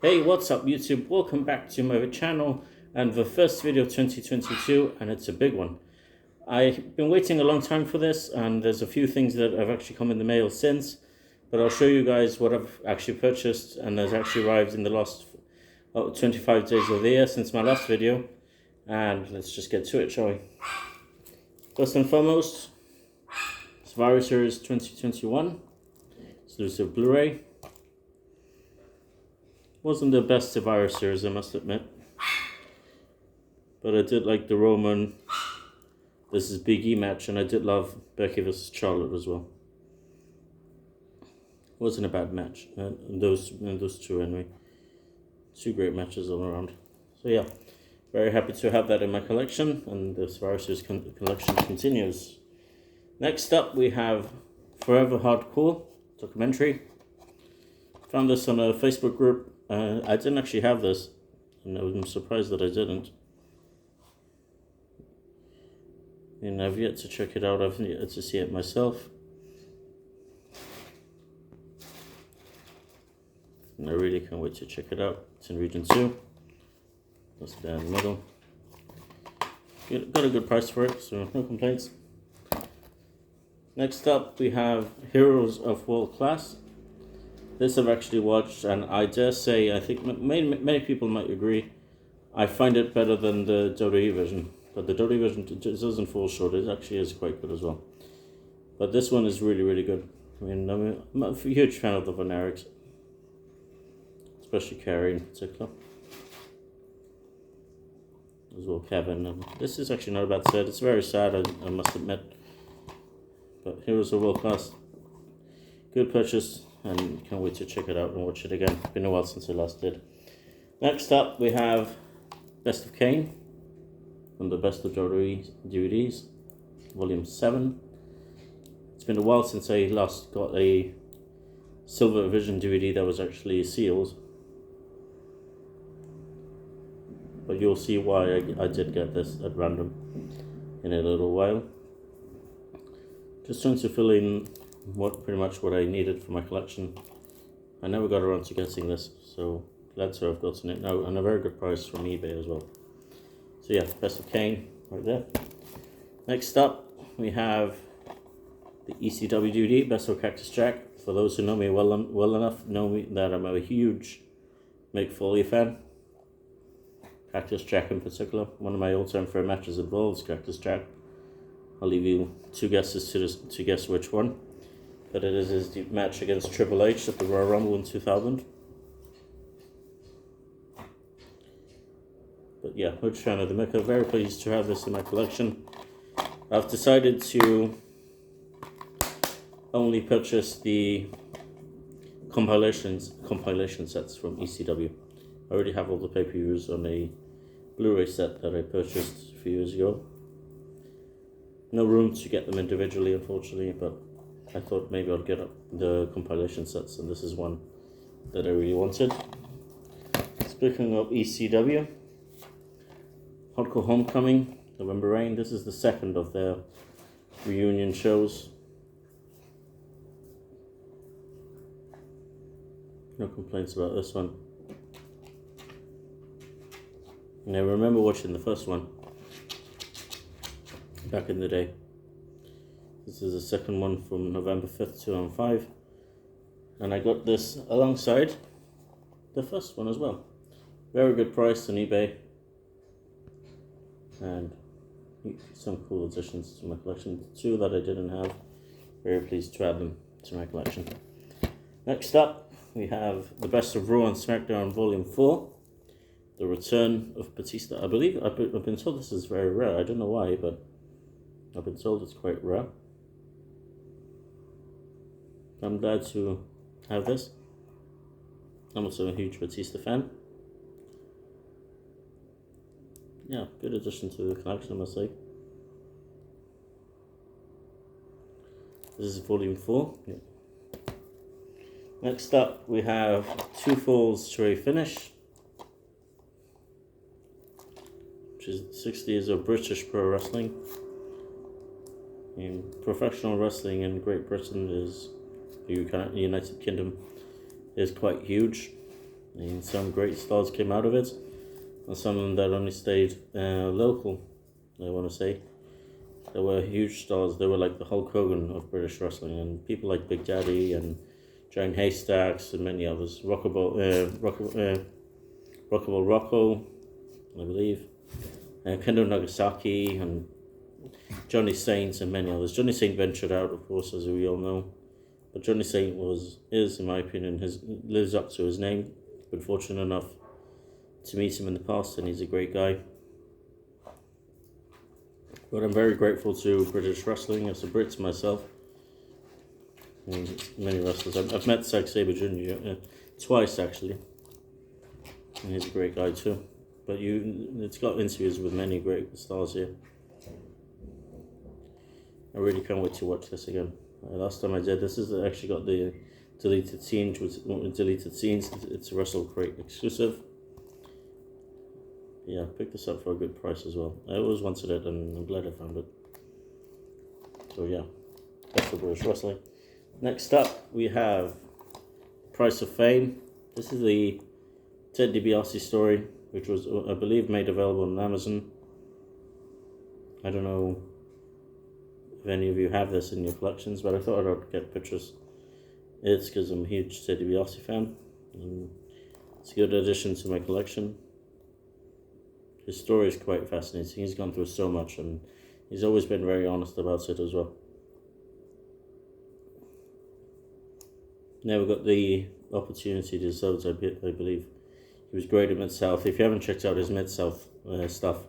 Hey, what's up YouTube? Welcome back to my channel and the first video of 2022, and it's a big one. I've been waiting a long time for this, and there's a few things that have actually come in the mail since, but I'll show you guys what I've actually purchased and has actually arrived in the last 25 days of the year since my last video. And let's just get to it, shall we? First and foremost, Survivor Series 2021 exclusive Blu-ray. Wasn't the best Survivor Series, I must admit, but I did like the Roman versus Big E match, and I did love Becky versus Charlotte as well. Wasn't a bad match, those two anyway. Two great matches all around. So yeah, very happy to have that in my collection, and the Survivor Series collection continues. Next up, we have Forever Hardcore documentary. Found this on a Facebook group. I didn't actually have this, and I'm surprised that I didn't. And I've yet to check it out. I've yet to see it myself. And I really can't wait to check it out. It's in Region 2. That's down in the middle. Got a good price for it, so no complaints. Next up, we have Heroes of World Class. This I've actually watched, and I dare say, I think many people might agree, I find it better than the WWE version. But the WWE version doesn't fall short. It actually is quite good as well. But this one is really, really good. I'm a huge fan of the Von Erichs, especially Carrie in particular, as well Kevin. This is actually not a bad set. It's very sad, I must admit. But Heroes of World Class, good purchase, and can't wait to check it out and watch it again. Been a while since I last did. Next up, we have Best of Kane from the Best of WWE DVDs, Volume 7. It's been a while since I last got a Silver Vision DVD that was actually sealed, but you'll see why I did get this at random in a little while. Just trying to fill in pretty much what I needed for my collection. I never got around to getting this, so glad to have gotten it now, and a very good price from eBay as well. So yeah, Best of Kane right there. Next up, we have the ECW DVD, Best of Cactus Jack. For those who know me well enough, know me that I'm a huge Mick Foley fan. Cactus Jack in particular. One of my all-time favorite matches involves Cactus Jack. I'll leave you two guesses to guess which one. But it is his match against Triple H at the Royal Rumble in 2000. But yeah, huge fan of the Mick. Very pleased to have this in my collection. I've decided to only purchase the compilation sets from ECW. I already have all the pay-per-views on a Blu-ray set that I purchased a few years ago. No room to get them individually, unfortunately, but I thought maybe I'd get up the compilation sets, and this is one that I really wanted. Speaking of ECW, Hardcore Homecoming, November Rain. This is the second of their reunion shows. No complaints about this one. And I remember watching the first one back in the day. This is the second one from November 5th, 2005. And I got this alongside the first one as well. Very good price on eBay. And some cool additions to my collection. Two that I didn't have. Very pleased to add them to my collection. Next up, we have the Best of Raw and Smackdown Volume 4. The Return of Batista. I believe, I've been told this is very rare. I don't know why, but I've been told it's quite rare. I'm glad to have this. I'm also a huge Batista fan. Yeah, good addition to the collection, I must say. This is Volume 4. Yeah. Next up, we have Two Falls to a Finish, which is 60 years of British pro wrestling. And professional wrestling in Great Britain is the United Kingdom is quite huge. And some great stars came out of it, and some that only stayed local, I want to say. There were huge stars. They were like the Hulk Hogan of British wrestling, and people like Big Daddy and Giant Haystacks and many others. Rockable Rocco, I believe. Kendo Nagasaki and Johnny Saint and many others. Johnny Saint ventured out, of course, as we all know. But Johnny Saint is, in my opinion, lives up to his name. Been fortunate enough to meet him in the past, and he's a great guy. But I'm very grateful to British wrestling as a Brit myself. And many wrestlers. I've met Zack Sabre Jr. Twice actually, and he's a great guy too. But it's got interviews with many great stars here. I really can't wait to watch this again. Last time I did, this is actually got the deleted scenes. It's a Wrestle Crate exclusive. Yeah, picked this up for a good price as well. I always wanted it, and I'm glad I found it. So yeah, that's for British wrestling. Next up, we have Price of Fame. This is the Ted DiBiase story, which was, I believe, made available on Amazon. I don't know if any of you have this in your collections, but I thought I'd get pictures. It's because I'm a huge Ted DiBiase fan, and it's a good addition to my collection. His story is quite fascinating. He's gone through so much, and he's always been very honest about it as well. Never got the opportunity to deserve it, I believe. He was great at Mid-South. If you haven't checked out his Mid-South stuff,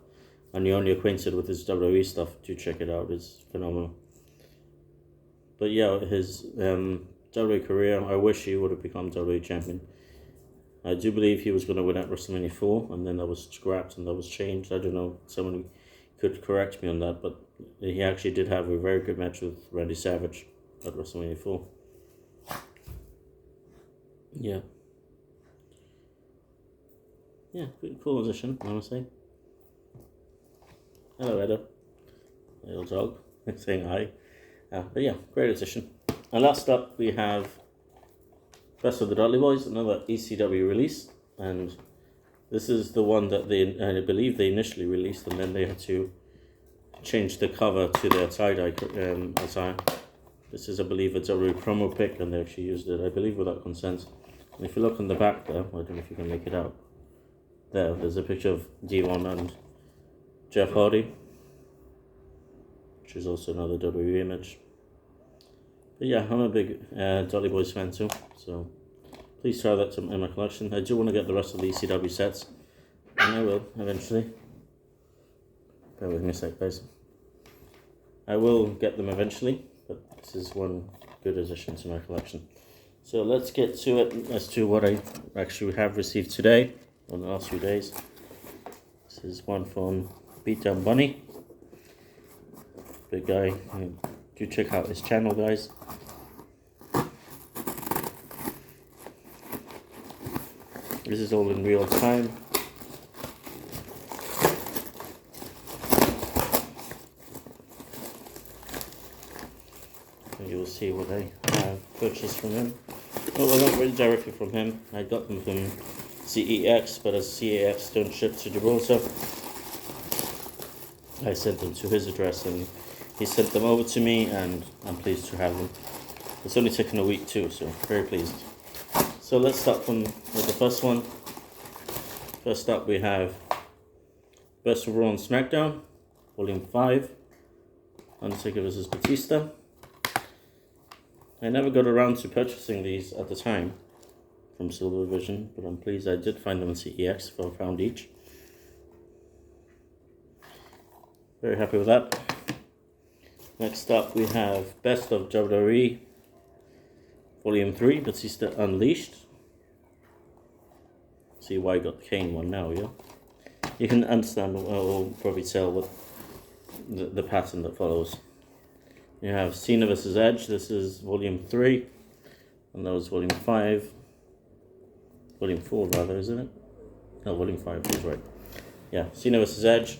and you're only acquainted with his WWE stuff, do check it out. It's phenomenal. But yeah, his WWE career, I wish he would have become WWE champion. I do believe he was going to win at WrestleMania 4, and then that was scrapped and that was changed. I don't know, someone could correct me on that, but he actually did have a very good match with Randy Savage at WrestleMania 4. Yeah. Yeah, cool addition, I must say. Hello, Edda. Little dog, saying hi. But yeah, great addition. And last up, we have Best of the Dudley Boys, another ECW release, and this is the one that I believe they initially released, and then they had to change the cover to their tie-dye attire. This is, I believe, a WWE promo pic, and they actually used it, I believe, without consent. And if you look on the back there, I don't know if you can make it out. There's a picture of D1 and Jeff Hardy, which is also another WWE image. But yeah, I'm a big Dudley Boys fan too, so please try that in my collection. I do want to get the rest of the ECW sets, and I will eventually. Bear with me a sec, guys. I will get them eventually, but this is one good addition to my collection. So let's get to it as to what I actually have received today, or the last few days. This is one from Beatdown Bunny. Big guy. Do check out his channel, guys. This is all in real time. And you'll see what I have purchased from him. Oh, well, not really directly from him. I got them from CEX, but as CEX don't ship to Gibraltar, I sent them to his address, and he sent them over to me, and I'm pleased to have them. It's only taken a week too, so very pleased. So let's start with the first one. First up, we have Best of Rowan Smackdown, Volume 5, Undertaker vs. Batista. I never got around to purchasing these at the time from Silver Vision, but I'm pleased I did find them on CEX for £1 each. Very happy with that. Next up, we have Best of WWE, Volume 3, Batista Unleashed. See why I got the Kane one now, yeah? You can understand, or probably tell what the pattern that follows. You have Cena vs. Edge, this is Volume 3, and that was Volume 5. Volume 4 rather, isn't it? No, Volume 5, is right. Yeah, Cena vs. Edge.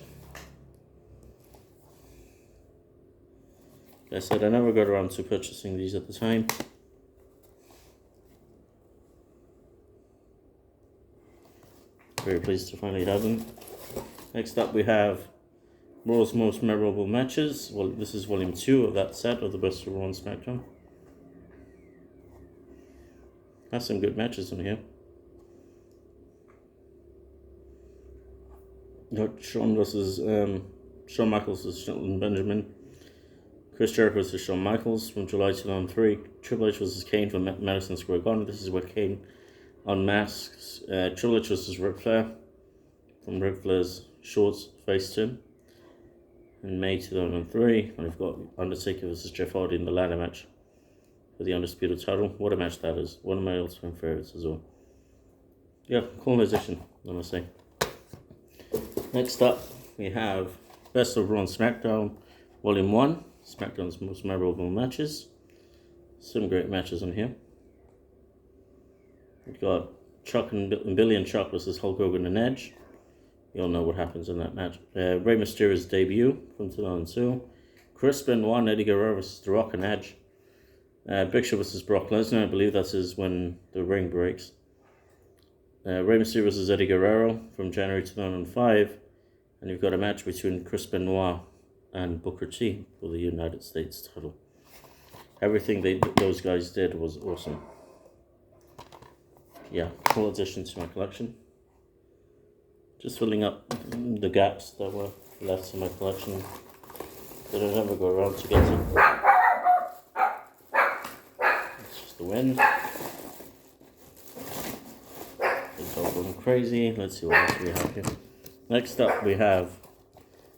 Like I said, I never got around to purchasing these at the time. Very pleased to finally have them. Next up we have Raw's Most Memorable Matches. Well, this is volume 2 of that set of the best of Raw and Smackdown. Has some good matches in here. Got Shawn Michaels versus Shelton Benjamin. Chris Jericho versus Shawn Michaels from July 2003. Triple H versus Kane from Madison Square Garden. This is where Kane unmasks Triple H versus Ric Flair from Ric Flair's shorts face to. In May 2003, and we've got Undertaker versus Jeff Hardy in the ladder match for the Undisputed title. What a match that is. One of my all-time favorites as well. Yeah, cool edition, I must say. Next up, we have Best of Raw and Smackdown, Volume 1. SmackDown's most memorable matches. Some great matches on here. We've got Chuck and Billy and Chuck versus Hulk Hogan and Edge. You all know what happens in that match. Rey Mysterio's debut from 2002. Chris Benoit and Eddie Guerrero versus The Rock and Edge. Big Show versus Brock Lesnar. I believe that is when the ring breaks. Rey Mysterio versus Eddie Guerrero from January 2005. And you've got a match between Chris Benoit and Booker T for the United States title. Everything those guys did was awesome. Yeah, cool addition to my collection. Just filling up the gaps that were left in my collection that I never go around to get to. It's just the wind. It's all going crazy. Let's see what else we have here. Next up we have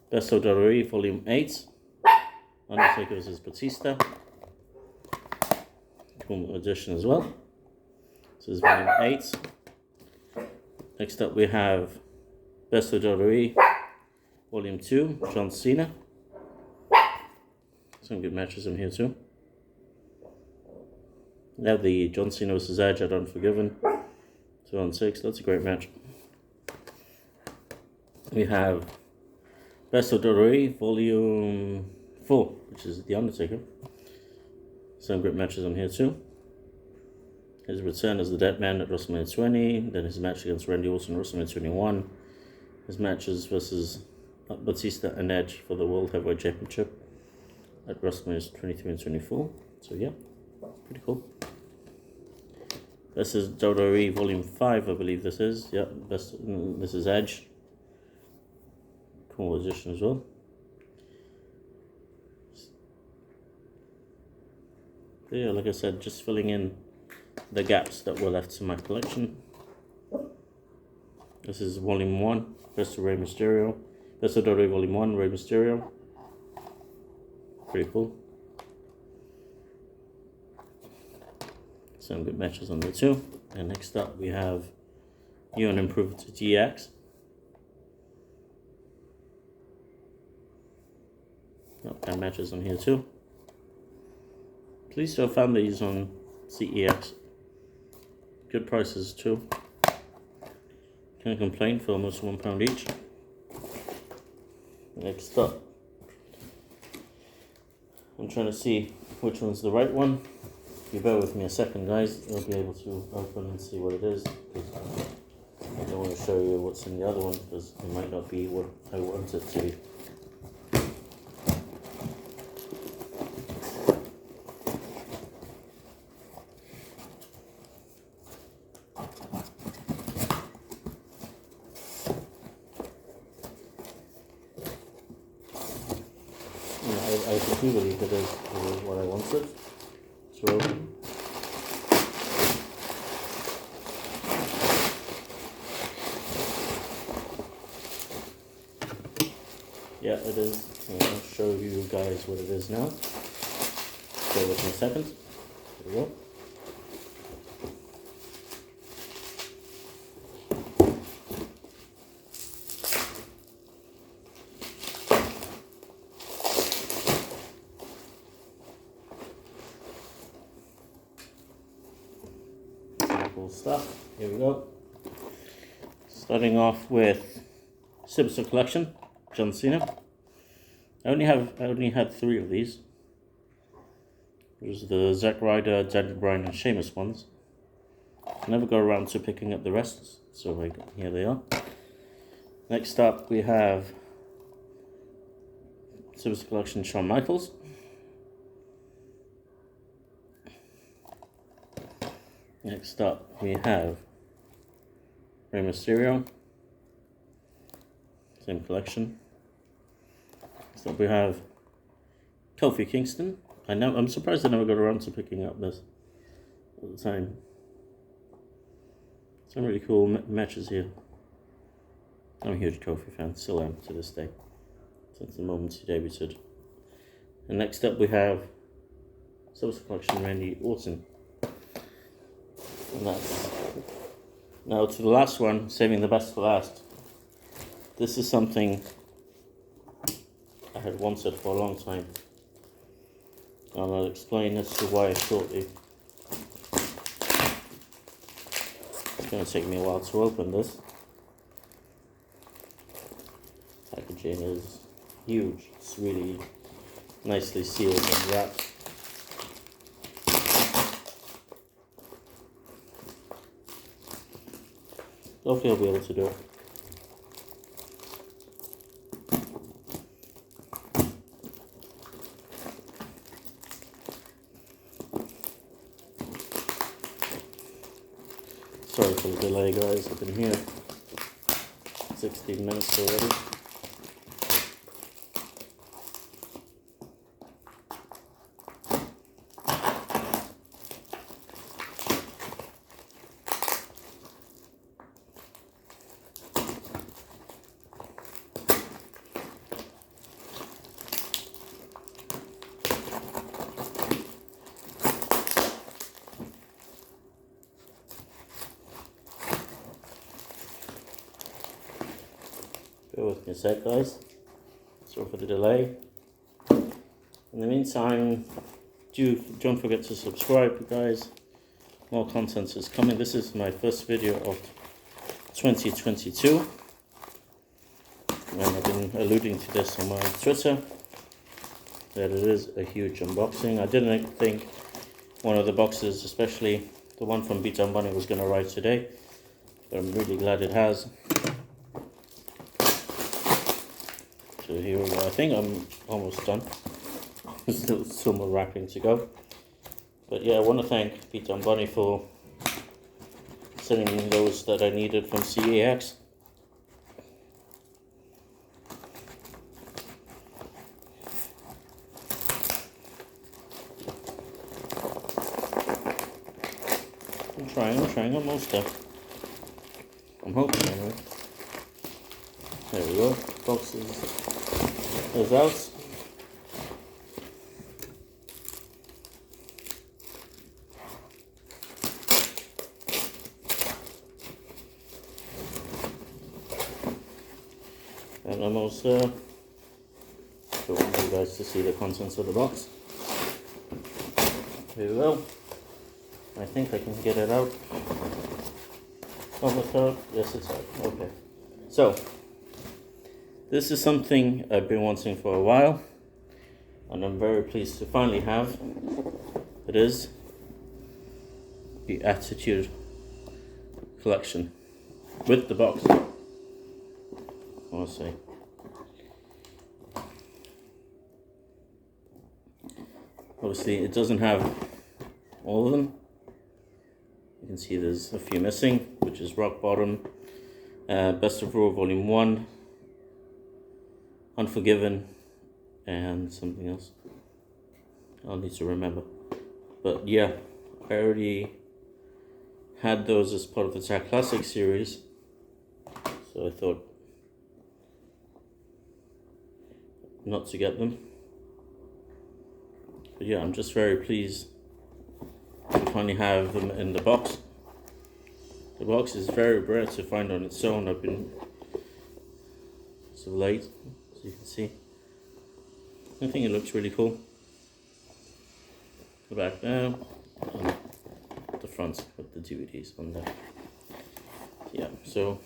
Best of WWE Volume 8. Undertaker vs. Batista. Cool edition as well. This is Volume 8. Next up we have Best of WWE Volume 2, John Cena. Some good matches in here too. We have the John Cena vs. Edge at Unforgiven 2006. That's a great match. We have Best of WWE Volume 4, which is The Undertaker. Some great matches on here too. His return as the Dead Man at WrestleMania 20, then his match against Randy Orton at WrestleMania 21. His matches versus Batista and Edge for the World Heavyweight Championship at WrestleMania 23 and 24. So yeah, pretty cool. This is WWE Volume 5, I believe this is. Yeah, this is Edge. Cool edition as well. But yeah, like I said, just filling in the gaps that were left in my collection. This is Volume 1, Best of Rey Mysterio. Best of WWE Volume 1, Rey Mysterio. Pretty cool. Some good matches on there too. And next up we have New and Improved GX. Got 10 matches on here too. Please have found these on CEX. Good prices too. Can't complain for almost £1 each. Next up, I'm trying to see which one's the right one. If you bear with me a second, guys, I'll be able to open and see what it is. I don't want to show you what's in the other one because it might not be what I want it to be. I do believe it is what I wanted. So open. Yeah, it is. I'll show you guys what it is now. Bear with me a second. There we go. Stuff. Here we go. Starting off with Simpson collection, John Cena. I only had 3 of these. There's the Zack Ryder, Daniel Bryan, and Sheamus ones. Never got around to picking up the rest, so here they are. Next up we have Simpson Collection Shawn Michaels. Next up we have Rey Mysterio. Same collection. Next up we have Kofi Kingston. I'm surprised I never got around to picking up this at the time. Some really cool matches here. I'm a huge Kofi fan, still am to this day, since the moment he debuted. And next up we have Simpson Collection Randy Orton. And that's now to the last one, saving the best for last. This is something I had wanted for a long time, and I'll explain as to why shortly. It's going to take me a while to open this. Packaging is huge. It's really nicely sealed and wrapped. Hopefully I'll be able to do it. Sorry for the delay, guys. I've been here 16 minutes already. Bear with me a sec, guys. Sorry for the delay. In the meantime, don't forget to subscribe, guys. More content is coming. This is my first video of 2022. And I've been alluding to this on my Twitter, that it is a huge unboxing. I didn't think one of the boxes, especially the one from Beat Down Bunny, was going to arrive today, but I'm really glad it has. So here we go. I think I'm almost done. Still more wrapping to go. But yeah, I want to thank Beat Down Bunny for sending me those that I needed from CEX. I'm trying, almost there. I'm hoping anyway. There we go. Box is out. And I'm also don't want you guys to see the contents of the box. Here we go. I think I can get it out. Almost out. Yes, it's out. Okay. So, this is something I've been wanting for a while, and I'm very pleased to finally have. It is the Attitude Collection with the box, I want to say. Obviously, it doesn't have all of them. You can see there's a few missing, which is Rock Bottom, Best of Raw Volume 1, Unforgiven, and something else I'll need to remember. But yeah, I already had those as part of the Tag Classic series, so I thought not to get them. But yeah, I'm just very pleased to finally have them in the box. The box is very rare to find on its own. I've been so late, as you can see. I think it looks really cool. The back there, and the front with the DVDs on there. Yeah, so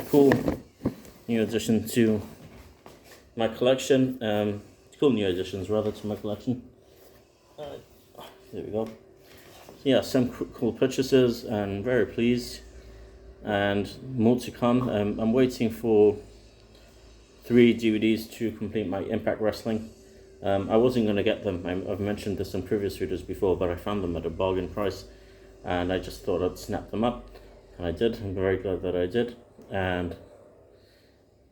cool new addition to my collection. Cool new additions rather to my collection. There we go. yeah, some cool purchases and very pleased, and more to come. I'm waiting for 3 DVDs to complete my Impact Wrestling. I wasn't going to get them. I've mentioned this in previous videos before, but I found them at a bargain price, and I just thought I'd snap them up, and I did. I'm very glad that I did, and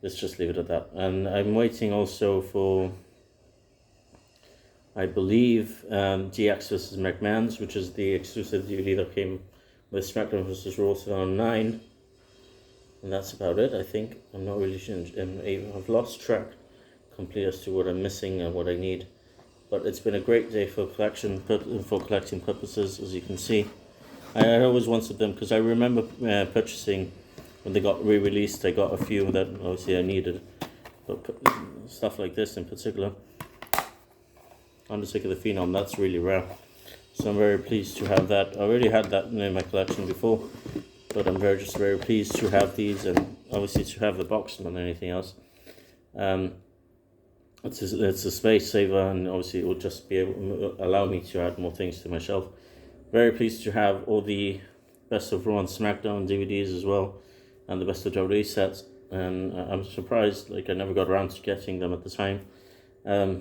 let's just leave it at that. And I'm waiting also for, I believe, DX vs. McMahon's, which is the exclusive DVD that came with Smackdown vs. Raw 2009. And that's about it, I think. I'm not really sure. I've lost track completely as to what I'm missing and what I need. But it's been a great day for collecting purposes, as you can see. I always wanted them because I remember purchasing when they got re-released. I got a few that obviously I needed, but stuff like this in particular, Undertaker the Phenom, that's really rare. So I'm very pleased to have that. I already had that in my collection before, but I'm just very pleased to have these, and obviously to have the box more than anything else. It's a space saver, and obviously it will just be able to allow me to add more things to my shelf. Very pleased to have all the Best of Raw and Smackdown DVDs as well, and the Best of WWE sets. And I'm surprised, like, I never got around to getting them at the time.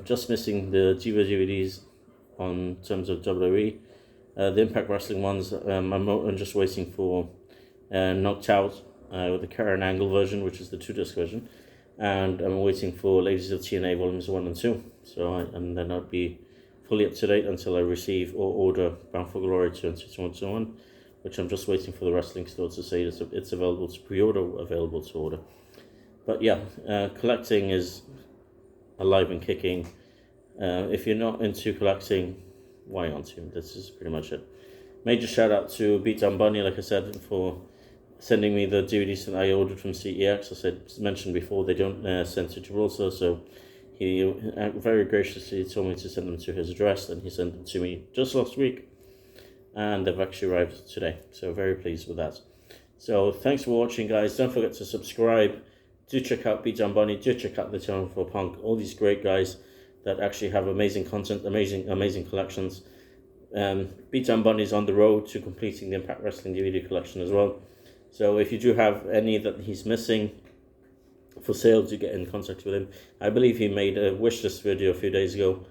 Just missing the Diva DVDs on terms of WWE. The Impact Wrestling ones, I'm just waiting for Knocked Out with the Karen Angle version, which is the 2-disc version. And I'm waiting for Ladies of TNA Volumes 1 and 2. And then I'll be fully up to date until I receive or order Bound for Glory 2 and 221, which I'm just waiting for the wrestling store to say it's available to pre-order, available to order. But yeah, collecting is alive and kicking. If you're not into collecting, why aren't you? This is pretty much it. Major shout out to Beat Down Bunny, like I said, for sending me the DVDs that I ordered from CEX. Mentioned before, they don't send to Gibraltar, so he very graciously told me to send them to his address, and he sent them to me just last week, and they've actually arrived today. So very pleased with that. So thanks for watching, guys. Don't forget to subscribe. Do check out Beat Down Bunny. Do check out the channel for Punk. All these great guys that actually have amazing content, amazing collections. Beat Down Bunny is on the road to completing the Impact Wrestling DVD collection as well. So if you do have any that he's missing for sale, do get in contact with him. I believe he made a wish list video a few days ago,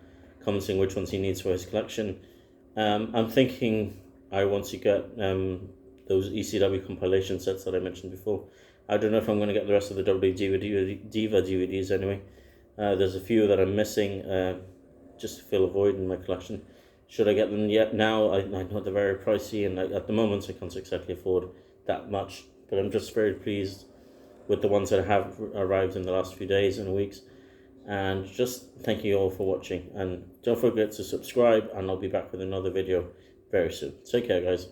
commenting which ones he needs for his collection. I'm thinking I want to get those ECW compilation sets that I mentioned before. I don't know if I'm going to get the rest of the WWE Diva DVDs anyway. There's a few that I'm missing just to fill a void in my collection. Should I get them yet? Now I know they're very pricey, and at the moment I can't exactly afford that much, but I'm just very pleased with the ones that have arrived in the last few days and weeks. And just thank you all for watching, and don't forget to subscribe, and I'll be back with another video very soon. Take care, guys.